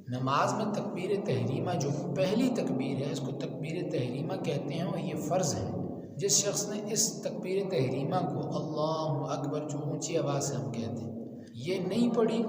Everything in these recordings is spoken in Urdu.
نماز میں تکبیر تحریمہ جو پہلی تکبیر ہے اس کو تکبیر تحریمہ کہتے ہیں، اور یہ فرض ہے۔ جس شخص نے اس تکبیر تحریمہ کو اللہ اکبر جو اونچی آواز سے ہم کہتے ہیں یہ نہیں پڑھی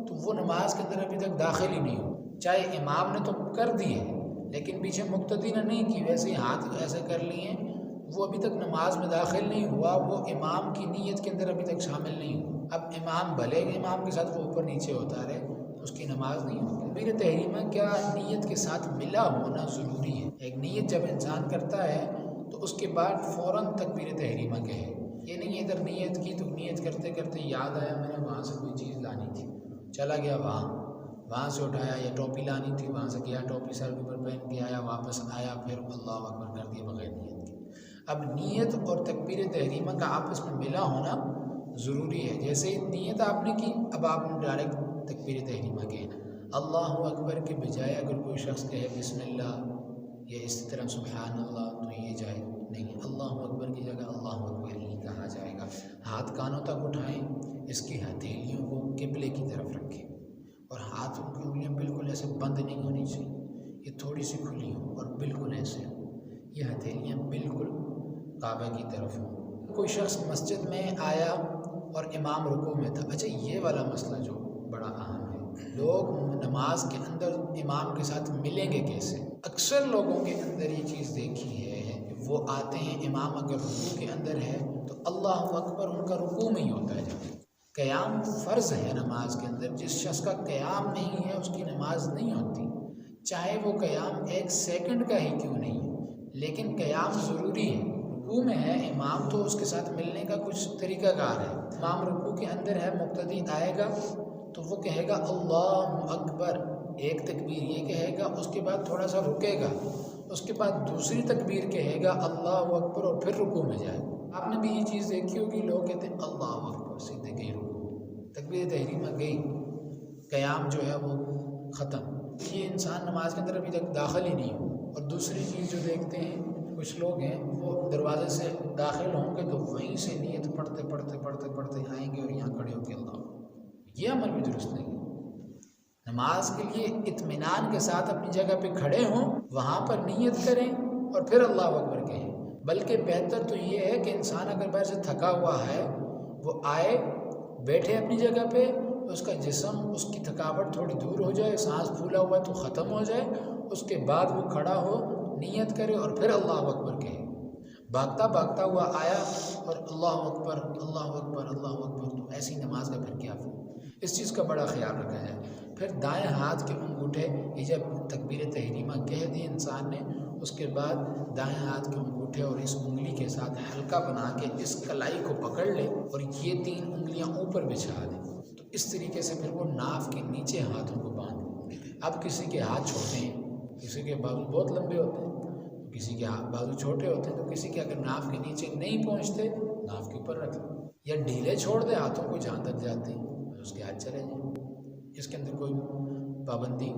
تو وہ نماز کے اندر ابھی تک داخل ہی نہیں ہو، چاہے امام نے تو کر دی ہے لیکن پیچھے مقتدی نے نہیں کی، ویسے ہی ہاتھ ایسے کر لیے ہیں، وہ ابھی تک نماز میں داخل نہیں ہوا، وہ امام کی نیت کے اندر ابھی تک شامل نہیں ہوا۔ اب امام بھلے امام کے ساتھ وہ اوپر نیچے ہوتا رہے، اس کی نماز نہیں ہوگی۔ تکبیر تحریمہ کیا نیت کے ساتھ ملا ہونا ضروری ہے۔ ایک نیت جب انسان کرتا ہے تو اس کے بعد فوراً تکبیر تحریمہ کہے، یہ نہیں ادھر نیت کی تو نیت کرتے کرتے یاد آیا میں نے وہاں سے کوئی چیز لانی تھی، چلا گیا وہاں سے اٹھایا، یا ٹوپی لانی تھی وہاں سے گیا ٹوپی سر کے اوپر پہن کے آیا، واپس آیا پھر اللہ اکبر کر دیا بغیر نیت کے۔ اب نیت اور تکبیر تحریمہ کا آپس میں ملا ہونا ضروری ہے۔ جیسے نیت آپ نے کی، اب آپ نے ڈائریکٹ تکبیر تحریمہ کہنا۔ اللہ اکبر کے بجائے اگر کوئی شخص کہے بسم اللہ یا اس طرح سبحان اللہ تو یہ جائے نہیں، اللہ اکبر کی جگہ اللہ اکبر ہی کہا جائے گا۔ ہاتھ کانوں تک اٹھائیں، اس کی ہتھیلیوں کو قبلے کی طرف رکھیں، اور ہاتھوں کی انگلیاں بالکل ایسے بند نہیں ہونی چاہیے، یہ تھوڑی سی کھلی ہوں اور بالکل ایسے ہوں، یہ ہتھیلیاں بالکل کعبہ کی طرف ہوں۔ کوئی شخص مسجد میں آیا اور امام رکوع میں تھا، اچھا یہ والا مسئلہ جو بڑا اہم ہے، لوگ نماز کے اندر امام کے ساتھ ملیں گے کیسے؟ اکثر لوگوں کے اندر یہ چیز دیکھی ہے کہ وہ آتے ہیں، امام اگر رکوع کے اندر ہے تو اللہ اکبر ان کا رکوع میں ہی ہوتا ہے۔ قیام فرض ہے نماز کے اندر، جس شخص کا قیام نہیں ہے اس کی نماز نہیں ہوتی، چاہے وہ قیام 1 سیکنڈ کا ہی کیوں نہیں ہے، لیکن قیام ضروری ہے۔ رکوع میں ہے امام تو اس کے ساتھ ملنے کا کچھ طریقہ کار ہے۔ امام رکوع کے اندر ہے، مقتدی آئے گا تو وہ کہے گا اللہ اکبر، ایک تکبیر یہ کہے گا، اس کے بعد تھوڑا سا رکے گا، اس کے بعد دوسری تکبیر کہے گا اللہ اکبر اور پھر رکوع میں جائے گا۔ آپ نے بھی یہ چیز دیکھی ہوگی، لوگ کہتے ہیں اللہ اکبر سیدھے گئی رکوع، تکبیر تحریمہ گئی، قیام جو ہے وہ ختم، یہ انسان نماز کے اندر ابھی تک داخل ہی نہیں ہو۔ اور دوسری چیز جو دیکھتے ہیں کچھ لوگ ہیں وہ دروازے سے داخل ہوں گے تو وہیں سے نیت پڑھتے آئیں گے اور یہاں کھڑے ہو کے اللہ، یہ عمل بھی درست نہیں ہے۔ نماز کے لیے اطمینان کے ساتھ اپنی جگہ پہ کھڑے ہوں، وہاں پر نیت کریں اور پھر اللہ اکبر کہیں۔ بلکہ بہتر تو یہ ہے کہ انسان اگر باہر سے تھکا ہوا ہے وہ آئے، بیٹھے اپنی جگہ پہ، اس کا جسم، اس کی تھکاوٹ تھوڑی دور ہو جائے، سانس پھولا ہوا تو ختم ہو جائے، اس کے بعد وہ کھڑا ہو، نیت کرے اور پھر اللہ اکبر کہے۔ بھاگتا ہوا آیا اور اللہ اکبر اللہ اکبر اللہ اکبر، تو ایسی نماز کا پھر کیا فائدہ؟ اس چیز کا بڑا خیال رکھا جائے۔ پھر دائیں ہاتھ کے انگوٹھے، یہ جب تکبیر تحریمہ کہہ دی انسان نے، اس کے بعد دائیں ہاتھ کے انگوٹھے اور اس انگلی کے ساتھ حلقہ بنا کے اس کلائی کو پکڑ لے اور یہ 3 انگلیاں اوپر بچھا دیں، تو اس طریقے سے پھر وہ ناف کے نیچے ہاتھوں کو باندھ لیں۔ اب کسی کے ہاتھ چھوٹے ہیں، کسی کے بازو بہت لمبے ہوتے ہیں، کسی کے بازو چھوٹے ہوتے ہیں، تو کسی کے اگر ناف کے نیچے نہیں پہنچتے ناف کے اوپر رکھ لیں، یا ڈھیلے چھوڑ دیں ہاتھوں کو جہاں تک جاتے ہیں اس کے ہاتھ چلے جائیں۔ اس کے اندر کوئی پابندی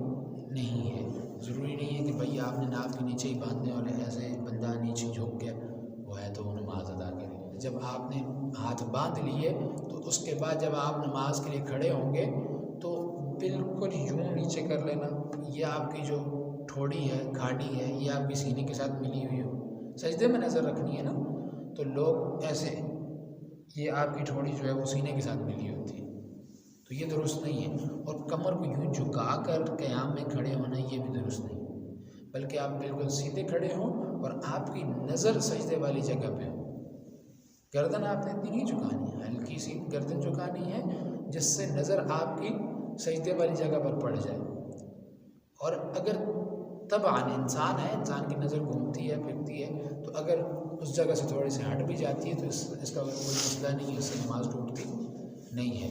نہیں ہے، ضروری نہیں ہے کہ بھائی آپ نے ناف کے نیچے ہی باندھنے اور ایسے بندہ نیچے جھک کے وہ ہے تو وہ نماز ادا کرے۔ جب آپ نے ہاتھ باندھ لیے تو اس کے بعد جب آپ نماز کے لیے کھڑے ہوں گے تو بالکل یوں نیچے کر لینا، یہ آپ کی جو ٹھوڑی ہے، کھاڑی ہے، یہ آپ کی سینے کے ساتھ ملی ہوئی ہو، سجدے میں نظر رکھنی ہے نا، تو لوگ ایسے، یہ آپ کی ٹھوڑی جو ہے وہ سینے کے ساتھ ملی ہوتی ہے، تو یہ درست نہیں ہے۔ اور کمر کو یوں جھکا کر قیام میں کھڑے ہونا یہ بھی درست نہیں ہے، بلکہ آپ بالکل سیدھے کھڑے ہوں اور آپ کی نظر سجدے والی جگہ پہ ہو۔ گردن آپ نے اتنی نہیں جھکانی ہے، ہلکی سی گردن جھکانی ہے جس سے نظر آپ کی سجدے والی جگہ پر پڑ جائے۔ اور اگر طبعاً انسان ہے، انسان کی نظر گھومتی ہے پھرتی ہے، تو اگر اس جگہ سے تھوڑی سی ہٹ بھی جاتی ہے تو اس کا کوئی مسئلہ نہیں ہے، اس سے نماز ٹوٹتی نہیں ہے۔